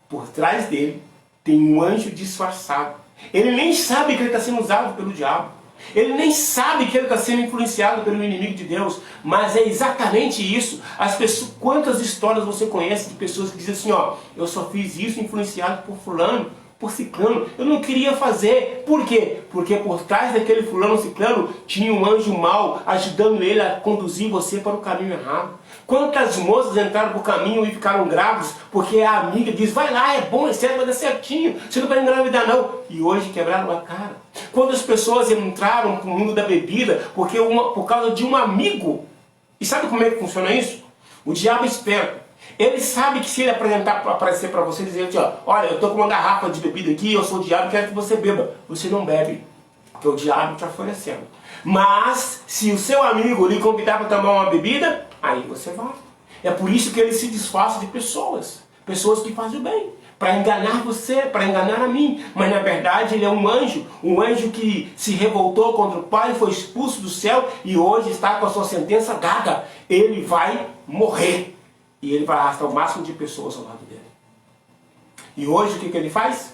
Por trás dele tem um anjo disfarçado. Ele nem sabe que ele está sendo usado pelo diabo. Ele nem sabe que ele está sendo influenciado pelo inimigo de Deus. Mas é exatamente isso. Quantas histórias você conhece de pessoas que dizem assim, ó, eu só fiz isso influenciado por fulano, por ciclano. Eu não queria fazer. Por quê? Porque por trás daquele fulano ciclano tinha um anjo mau ajudando ele a conduzir você para o caminho errado. Quantas moças entraram para o caminho e ficaram grávidas porque a amiga diz, vai lá, é bom, é certo, vai dar certinho, você não vai engravidar não. E hoje quebraram a cara. Quantas pessoas entraram para o mundo da bebida por causa de um amigo. E sabe como é que funciona isso? O diabo é esperto. Ele sabe que se ele aparecer para você e dizer assim, ó, olha, eu estou com uma garrafa de bebida aqui, eu sou o diabo e quero que você beba. Você não bebe, porque o diabo está oferecendo. Mas, se o seu amigo lhe convidar para tomar uma bebida, aí você vai. É por isso que ele se disfarça de pessoas. Pessoas que fazem o bem. Para enganar você, para enganar a mim. Mas na verdade ele é um anjo que se revoltou contra o Pai, foi expulso do céu e hoje está com a sua sentença dada. Ele vai morrer. E ele vai arrastar o máximo de pessoas ao lado dele. E hoje o que ele faz?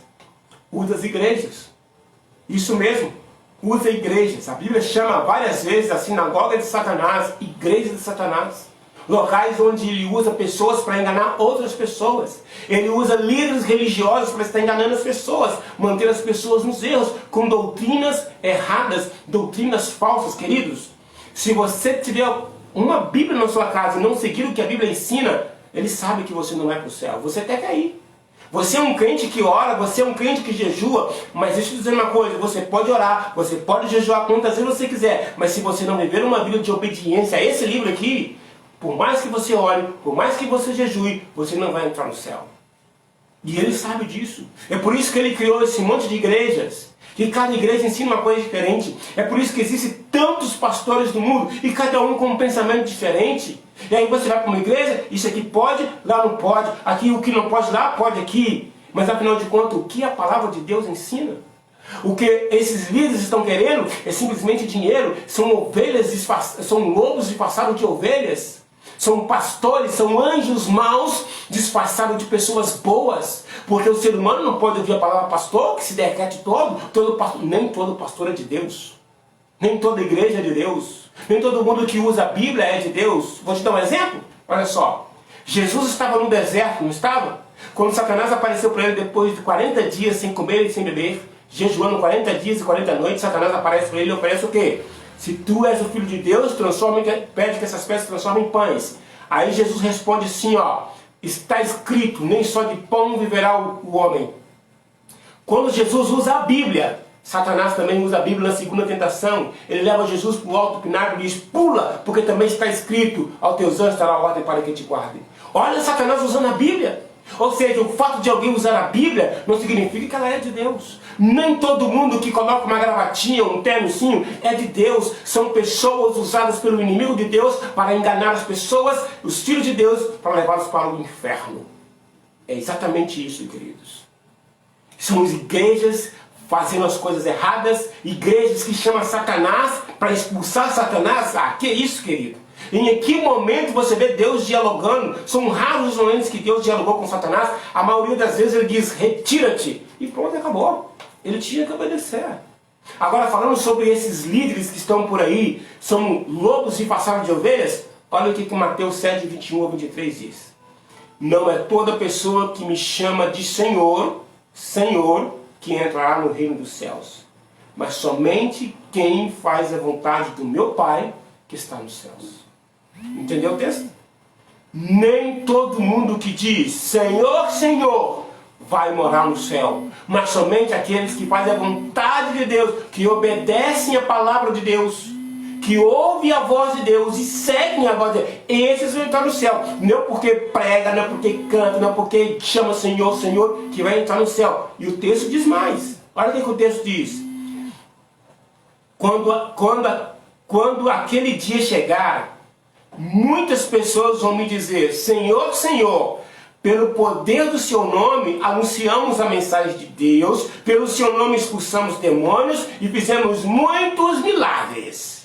Usa as igrejas. Isso mesmo. usa igrejas. A Bíblia chama várias vezes a sinagoga de Satanás, igreja de Satanás. Locais onde ele usa pessoas para enganar outras pessoas. Ele usa líderes religiosos para estar enganando as pessoas, manter as pessoas nos erros, com doutrinas erradas, doutrinas falsas, queridos. Se você tiver uma Bíblia na sua casa e não seguir o que a Bíblia ensina, ele sabe que você não vai para o céu. Você até quer ir. Você é um crente que ora, você é um crente que jejua, mas deixa eu dizer uma coisa, você pode orar, você pode jejuar quantas vezes você quiser, mas se você não viver uma vida de obediência a esse livro aqui, por mais que você ore, por mais que você jejue, você não vai entrar no céu. E ele sabe disso. É por isso que ele criou esse monte de igrejas. E cada igreja ensina uma coisa diferente. É por isso que existem tantos pastores do mundo, e cada um com um pensamento diferente. E aí você vai para uma igreja, isso aqui pode, lá não pode. Aqui o que não pode, lá pode aqui. Mas afinal de contas, o que a palavra de Deus ensina? O que esses líderes estão querendo é simplesmente dinheiro. São ovelhas disfarçadas, são lobos disfarçados de ovelhas. São pastores, são anjos maus disfarçados de pessoas boas. Porque o ser humano não pode ouvir a palavra pastor, que se derrete todo pastor, nem todo pastor é de Deus. Nem toda igreja é de Deus. Nem todo mundo que usa a Bíblia é de Deus. Vou te dar um exemplo. Olha só. Jesus estava no deserto, não estava? Quando Satanás apareceu para ele depois de 40 dias sem comer e sem beber, jejuando 40 dias e 40 noites, Satanás aparece para ele e oferece o quê? Se tu és o Filho de Deus, pede que essas pedras se transformem em pães. Aí Jesus responde assim, ó, está escrito, nem só de pão viverá o homem. Quando Jesus usa a Bíblia, Satanás também usa a Bíblia na segunda tentação. Ele leva Jesus para o alto pináculo e diz, pula, porque também está escrito, aos teus anjos estará a ordem para que te guardem. Olha Satanás usando a Bíblia. Ou seja, o fato de alguém usar a Bíblia não significa que ela é de Deus. Nem todo mundo que coloca uma gravatinha, um ternocinho, é de Deus. São pessoas usadas pelo inimigo de Deus para enganar as pessoas, os filhos de Deus, para levá-los para o inferno. É exatamente isso, queridos. São as igrejas fazendo as coisas erradas, igrejas que chamam Satanás para expulsar Satanás. Ah, que isso, querido? Em que momento você vê Deus dialogando? São raros os momentos que Deus dialogou com Satanás. A maioria das vezes ele diz, retira-te. E pronto, acabou. Ele tinha que obedecer. Agora, falando sobre esses líderes que estão por aí, são lobos disfarçados de ovelhas, olha o que Mateus 7, 21 a 23 diz. Não é toda pessoa que me chama de Senhor, Senhor, que entrará no reino dos céus, mas somente quem faz a vontade do meu Pai que está nos céus. Entendeu o texto? Nem todo mundo que diz Senhor, Senhor vai morar no céu, mas somente aqueles que fazem a vontade de Deus, que obedecem a palavra de Deus, que ouvem a voz de Deus e seguem a voz de Deus, esses vão entrar no céu. Não porque prega, não porque canta, não porque chama Senhor, Senhor, que vai entrar no céu. E o texto diz mais. Olha o que o texto diz. Quando aquele dia chegar, muitas pessoas vão me dizer, Senhor, Senhor, pelo poder do seu nome anunciamos a mensagem de Deus, pelo seu nome expulsamos demônios e fizemos muitos milagres.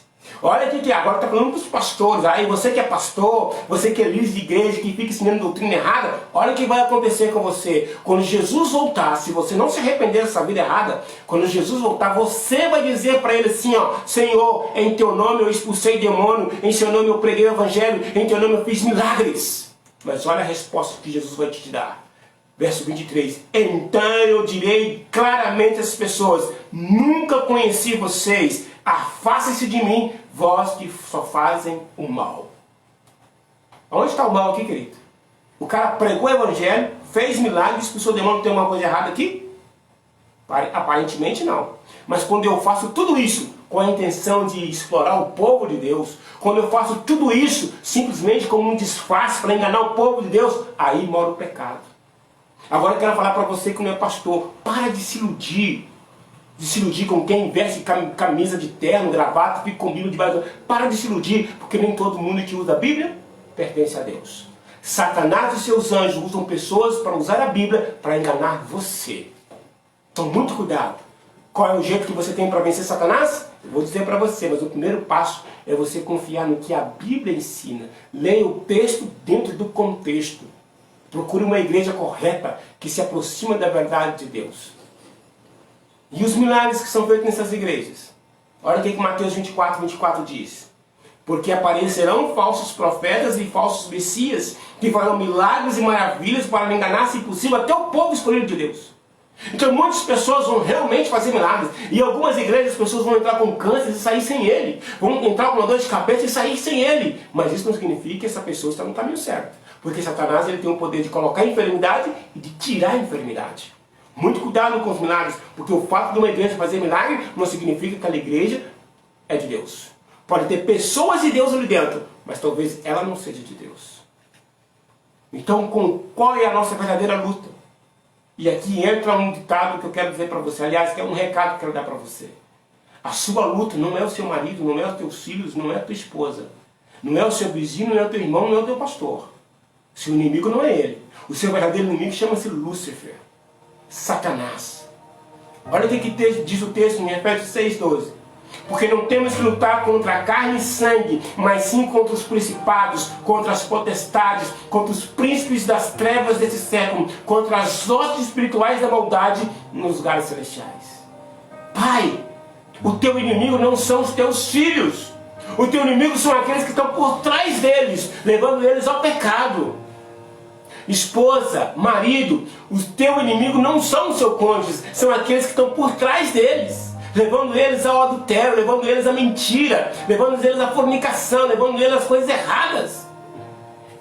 Olha aqui, agora está falando para os pastores. Aí você que é pastor, você que é líder de igreja, que fica ensinando doutrina errada, olha o que vai acontecer com você. Quando Jesus voltar, se você não se arrepender dessa vida errada, quando Jesus voltar, você vai dizer para ele assim, ó, Senhor, em teu nome eu expulsei demônio, em seu nome eu preguei o evangelho, em teu nome eu fiz milagres. Mas olha a resposta que Jesus vai te dar. Verso 23. Então eu direi claramente às pessoas, nunca conheci vocês, afastem-se de mim, vós que só fazem o mal. Onde está o mal aqui, querido? O cara pregou o evangelho, fez milagres, expulsou o demônio, tem uma coisa errada aqui? Aparentemente não. Mas quando eu faço tudo isso com a intenção de explorar o povo de Deus, quando eu faço tudo isso simplesmente como um disfarce para enganar o povo de Deus, aí mora o pecado. Agora eu quero falar para você que não é pastor, para de se iludir. De se iludir com quem veste camisa de terno, gravata, fica com Bíblia debaixo. Para de se iludir, porque nem todo mundo que usa a Bíblia pertence a Deus. Satanás e seus anjos usam pessoas para usar a Bíblia para enganar você. Então, muito cuidado. Qual é o jeito que você tem para vencer Satanás? Eu vou dizer para você, mas o primeiro passo é você confiar no que a Bíblia ensina. Leia o texto dentro do contexto. Procure uma igreja correta que se aproxima da verdade de Deus. E os milagres que são feitos nessas igrejas? Olha o que Mateus 24 diz. Porque aparecerão falsos profetas e falsos messias que farão milagres e maravilhas para enganar, se possível, até o povo escolhido de Deus. Então muitas pessoas vão realmente fazer milagres. E em algumas igrejas as pessoas vão entrar com câncer e sair sem ele. Vão entrar com uma dor de cabeça e sair sem ele. Mas isso não significa que essa pessoa está no caminho certo. Porque Satanás ele tem o poder de colocar a enfermidade e de tirar a enfermidade. Muito cuidado com os milagres. Porque o fato de uma igreja fazer milagre não significa que aquela igreja é de Deus. Pode ter pessoas de Deus ali dentro, mas talvez ela não seja de Deus. Então qual é a nossa verdadeira luta? E aqui entra um ditado que eu quero dizer para você, aliás, que é um recado que eu quero dar para você. A sua luta não é o seu marido, não é os teus filhos, não é a tua esposa. Não é o seu vizinho, não é o teu irmão, não é o teu pastor. O seu inimigo não é ele. O seu verdadeiro inimigo chama-se Lúcifer, Satanás. Olha o que diz o texto em Efésios 6:12. Porque não temos que lutar contra a carne e sangue, mas sim contra os principados, contra as potestades, contra os príncipes das trevas desse século, contra as hostes espirituais da maldade nos lugares celestiais. Pai, o teu inimigo não são os teus filhos. O teu inimigo são aqueles que estão por trás deles, levando eles ao pecado. Esposa, marido, o teu inimigo não são os seus cônjuges, são aqueles que estão por trás deles, levando eles ao adultério, levando eles à mentira, levando eles à fornicação, levando eles às coisas erradas.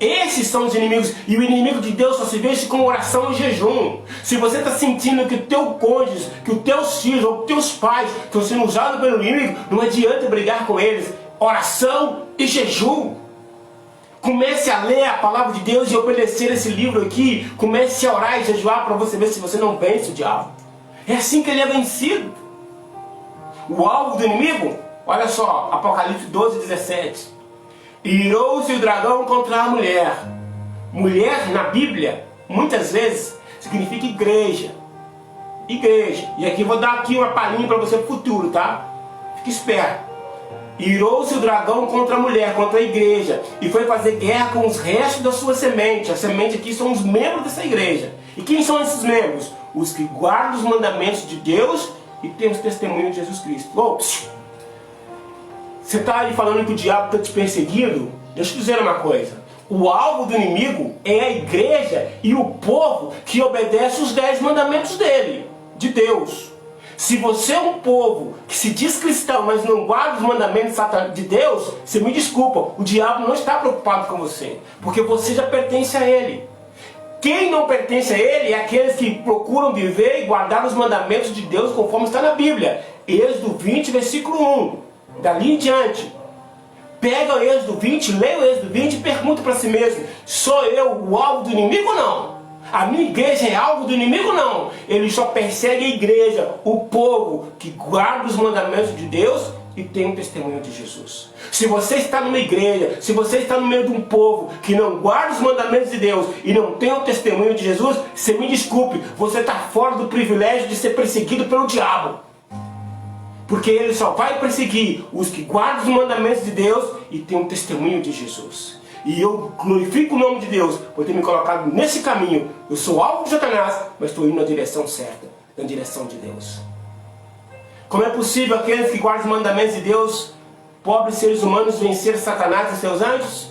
Esses são os inimigos. E o inimigo de Deus só se vence com oração e jejum. Se você está sentindo que o teu cônjuge, que os teus filhos ou os teus pais estão sendo usados pelo inimigo, não adianta brigar com eles. Oração e jejum. Comece a ler a palavra de Deus e obedecer esse livro aqui. Comece a orar e jejuar para você ver se você não vence o diabo. É assim que ele é vencido. O alvo do inimigo, olha só, Apocalipse 12:17. Irou-se o dragão contra a mulher. Mulher na Bíblia, muitas vezes, significa igreja. Igreja. E aqui eu vou dar aqui uma palhinha para você no futuro, tá? Fique esperto. Irou-se o dragão contra a mulher, contra a igreja, e foi fazer guerra com os restos da sua semente. A semente aqui são os membros dessa igreja. E quem são esses membros? Os que guardam os mandamentos de Deus e têm os testemunhos de Jesus Cristo. Você está aí falando que o diabo está te perseguindo? Deixa eu te dizer uma coisa. O alvo do inimigo é a igreja e o povo que obedece os 10 mandamentos dele, de Deus. Se você é um povo que se diz cristão, mas não guarda os mandamentos de Deus, você me desculpa, o diabo não está preocupado com você, porque você já pertence a ele. Quem não pertence a ele é aqueles que procuram viver e guardar os mandamentos de Deus conforme está na Bíblia. Êxodo 20, versículo 1. Dali em diante. Pega o Êxodo 20, leia o Êxodo 20 e pergunta para si mesmo: sou eu o alvo do inimigo ou não? A minha igreja é alvo do inimigo ou não? Ele só persegue a igreja, o povo que guarda os mandamentos de Deus e tem um testemunho de Jesus. Se você está numa igreja, se você está no meio de um povo que não guarda os mandamentos de Deus e não tem o testemunho de Jesus, você me desculpe, você está fora do privilégio de ser perseguido pelo diabo. Porque ele só vai perseguir os que guardam os mandamentos de Deus e tem um testemunho de Jesus. E eu glorifico o nome de Deus por ter me colocado nesse caminho. Eu sou alvo de Satanás, mas estou indo na direção certa, na direção de Deus. Como é possível aqueles que guardam os mandamentos de Deus, pobres seres humanos, vencer Satanás e seus anjos?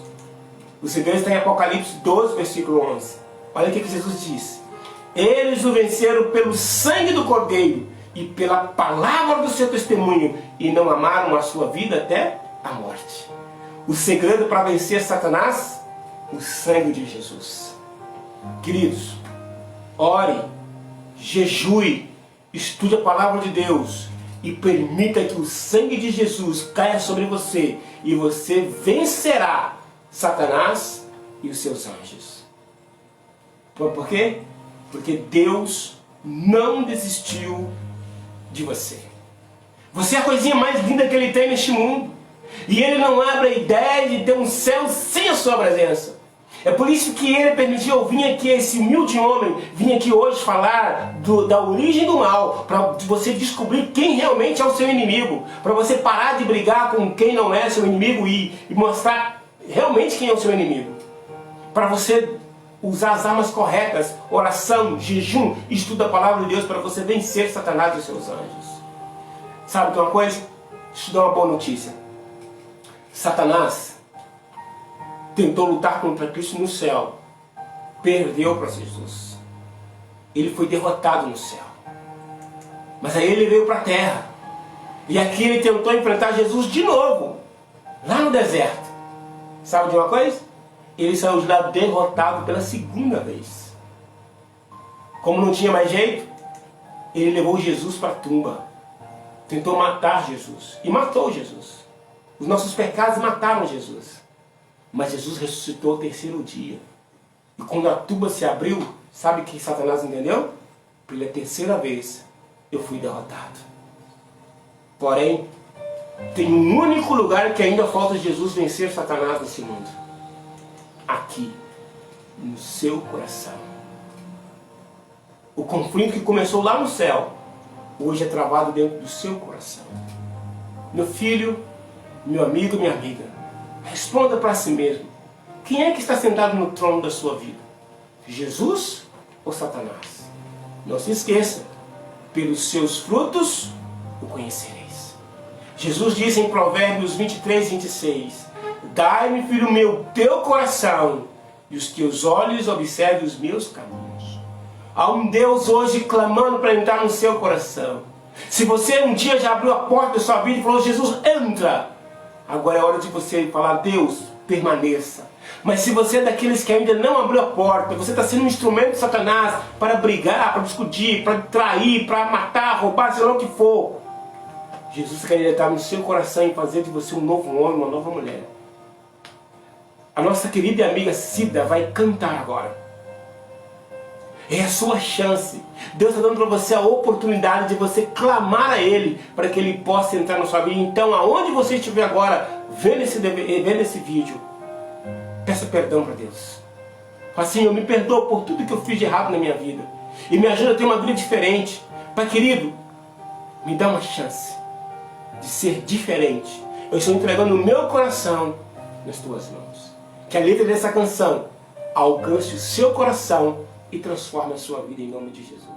O segredo está em Apocalipse 12, versículo 11. Olha o que Jesus diz. Eles o venceram pelo sangue do Cordeiro e pela palavra do seu testemunho, e não amaram a sua vida até a morte. O segredo para vencer Satanás? O sangue de Jesus. Queridos, ore, jejue, estude a palavra de Deus e permita que o sangue de Jesus caia sobre você e você vencerá Satanás e os seus anjos. Por quê? Porque Deus não desistiu de você. Você é a coisinha mais linda que Ele tem neste mundo. E Ele não abre a ideia de ter um céu sem a sua presença. É por isso que Ele permitiu eu vir aqui, esse humilde homem, vir aqui hoje falar da origem do mal, para você descobrir quem realmente é o seu inimigo, para você parar de brigar com quem não é seu inimigo e mostrar realmente quem é o seu inimigo, para você usar as armas corretas, oração, jejum, estudo da palavra de Deus, para você vencer Satanás e os seus anjos. Sabe de uma coisa? Deixa eu te dar uma boa notícia. Satanás tentou lutar contra Cristo no céu. Perdeu para Jesus. Ele foi derrotado no céu. Mas aí ele veio para a terra. E aqui ele tentou enfrentar Jesus de novo. Lá no deserto. Sabe de uma coisa? Ele saiu de lá derrotado pela segunda vez. Como não tinha mais jeito, ele levou Jesus para a tumba. Tentou matar Jesus. E matou Jesus. Os nossos pecados mataram Jesus. Mas Jesus ressuscitou ao terceiro dia. E quando a tumba se abriu, sabe o que Satanás entendeu? Pela terceira vez, eu fui derrotado. Porém, tem um único lugar que ainda falta Jesus vencer Satanás nesse mundo. Aqui, no seu coração. O conflito que começou lá no céu, hoje é travado dentro do seu coração. Meu filho, meu amigo, minha amiga, responda para si mesmo. Quem é que está sentado no trono da sua vida? Jesus ou Satanás? Não se esqueça, pelos seus frutos o conhecereis. Jesus disse em Provérbios 23, 26, dai-me, filho meu, teu coração, e os teus olhos observem os meus caminhos. Há um Deus hoje clamando para entrar no seu coração. Se você um dia já abriu a porta da sua vida e falou, Jesus, entra, agora é hora de você falar, Deus, permaneça. Mas se você é daqueles que ainda não abriu a porta, você está sendo um instrumento de Satanás para brigar, para discutir, para trair, para matar, roubar, sei lá o que for, Jesus quer entrar no seu coração e fazer de você um novo homem, uma nova mulher. A nossa querida e amiga Cida vai cantar agora. É a sua chance. Deus está dando para você a oportunidade de você clamar a Ele para que Ele possa entrar na sua vida. Então, aonde você estiver agora, vendo esse vídeo, peça perdão para Deus. Fala assim, eu me perdoo por tudo que eu fiz de errado na minha vida. E me ajuda a ter uma vida diferente. Pai querido, me dá uma chance de ser diferente. Eu estou entregando o meu coração nas tuas mãos. Que a letra dessa canção alcance o seu coração e transforme a sua vida em nome de Jesus.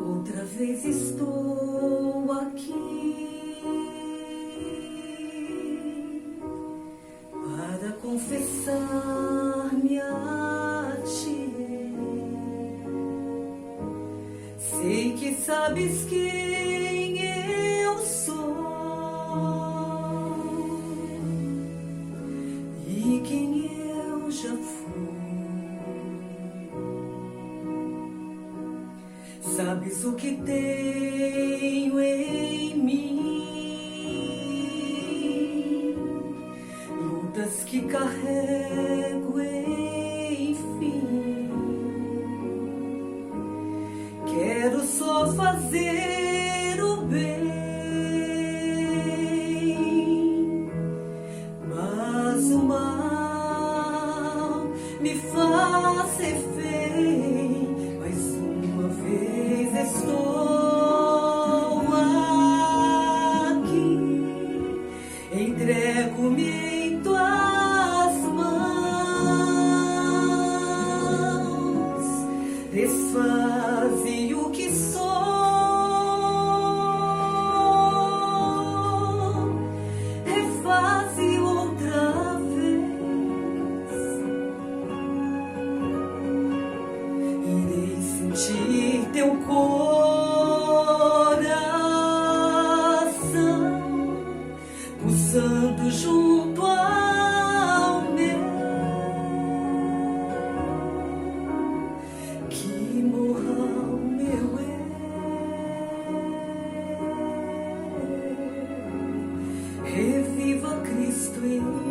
Outra vez estou aqui para confessar-me a ti. Sei que sabes quem eu sou e quem eu já fui. Sabes o que tenho em mim, lutas que carrego, enfim. Quero só fazer o bem, mas o mal me faz refém. Mais uma vez estou aqui, entrego-me em tuas mãos, desfaze o que sou, refaze outra vez, irei sentir teu coração pulsando junto ao meu, que morra o meu eu, reviva Cristo em nós.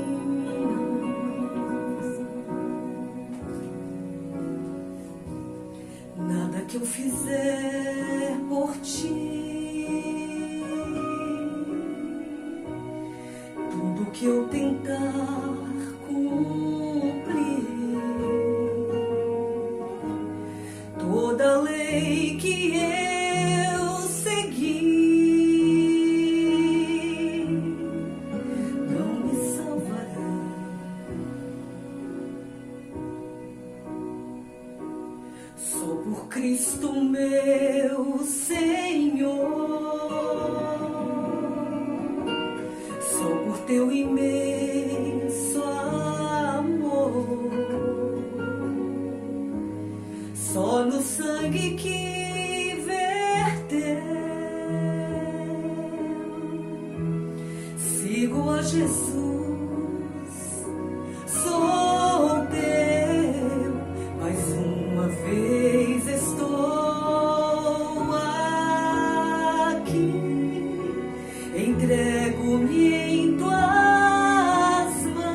Nada que eu fizer por ti, tudo que que eu tentar cumprir toda a lei que eu segui, não me salvará. Só por Cristo meu Senhor, só por teu imenso amor, só no sangue que verteu, sigo a Jesus, sou teu, mais uma vez estou aqui, entrego-me em tuas mãos,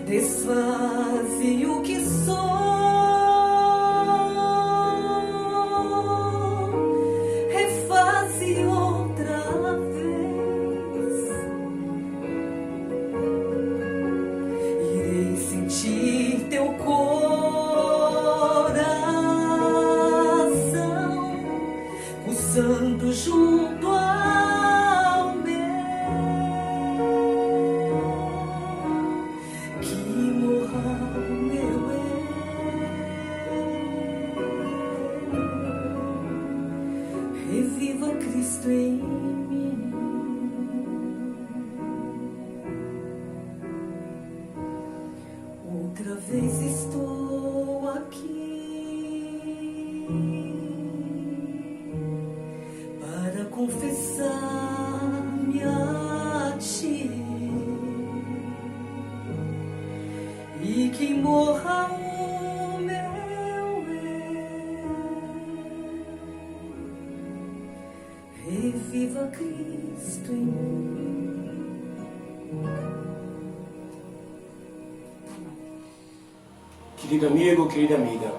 desfaze o que sou, refaze outra vez, irei sentir teu coração pulsando junto ao meu, que morra o meu eu, reviva Cristo em mim. Outra vez estou aqui para confessar-me a ti, e que morra o meu eu, reviva Cristo em mim. Querido amigo, querida amiga,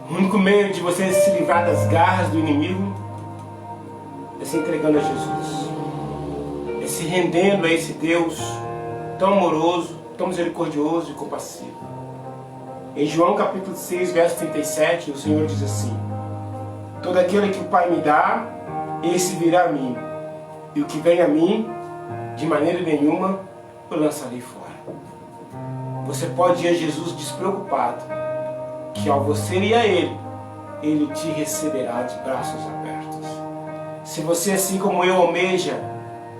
o único meio de você se livrar das garras do inimigo é se entregando a Jesus, é se rendendo a esse Deus tão amoroso, tão misericordioso e compassivo. Em João capítulo 6, verso 37, o Senhor diz assim: todo aquele que o Pai me dá, esse virá a mim, e o que vem a mim, de maneira nenhuma eu lançarei fora. Você pode ir a Jesus despreocupado, que ao você ir a Ele, Ele te receberá de braços abertos. Se você, assim como eu, almeja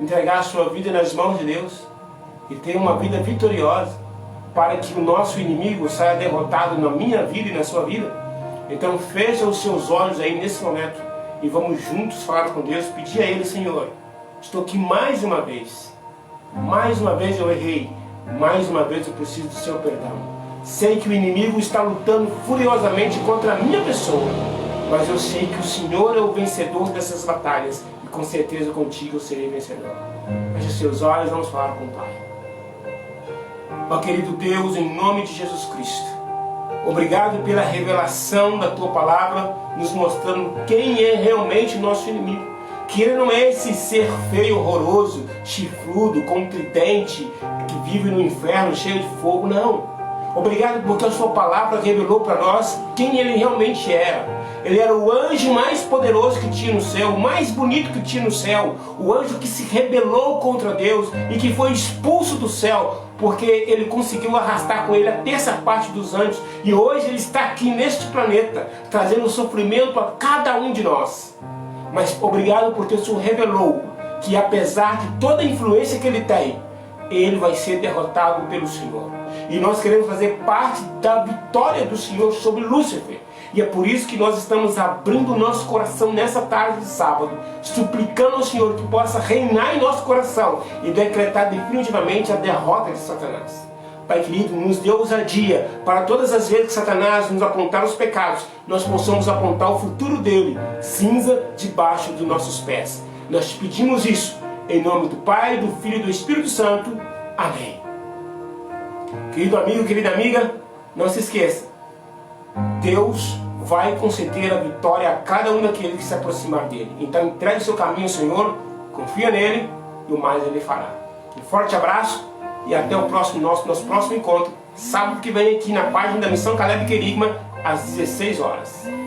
entregar a sua vida nas mãos de Deus e ter uma vida vitoriosa, para que o nosso inimigo saia derrotado na minha vida e na sua vida, então fecha os seus olhos aí nesse momento e vamos juntos falar com Deus, pedir a Ele: Senhor, estou aqui mais uma vez eu errei, mais uma vez eu preciso do seu perdão. Sei que o inimigo está lutando furiosamente contra a minha pessoa, mas eu sei que o Senhor é o vencedor dessas batalhas e com certeza contigo eu serei vencedor. Feche seus olhos, vamos falar com o Pai. Ó querido Deus, em nome de Jesus Cristo, obrigado pela revelação da Tua Palavra, nos mostrando quem é realmente o nosso inimigo. Que ele não é esse ser feio, horroroso, chifrudo, contridente, que vive no inferno cheio de fogo, não. Obrigado porque a sua palavra revelou para nós quem ele realmente era. Ele era o anjo mais poderoso que tinha no céu, o mais bonito que tinha no céu, o anjo que se rebelou contra Deus e que foi expulso do céu, porque ele conseguiu arrastar com ele a terça parte dos anjos, e hoje ele está aqui neste planeta, trazendo sofrimento a cada um de nós. Mas obrigado porque o Senhor revelou que apesar de toda a influência que ele tem, ele vai ser derrotado pelo Senhor. E nós queremos fazer parte da vitória do Senhor sobre Lúcifer. E é por isso que nós estamos abrindo o nosso coração nessa tarde de sábado, suplicando ao Senhor que possa reinar em nosso coração e decretar definitivamente a derrota de Satanás. Pai querido, nos dê ousadia para todas as vezes que Satanás nos apontar os pecados, nós possamos apontar o futuro dele, cinza debaixo dos nossos pés. Nós te pedimos isso, em nome do Pai, do Filho e do Espírito Santo. Amém. Querido amigo, querida amiga, não se esqueça, Deus vai conceder a vitória a cada um daqueles que se aproximar dele. Então entregue o seu caminho ao Senhor, confia nele e o mais ele fará. Um forte abraço e até o nosso próximo encontro, sábado que vem aqui na página da Missão Caleb Querigma, às 16 horas.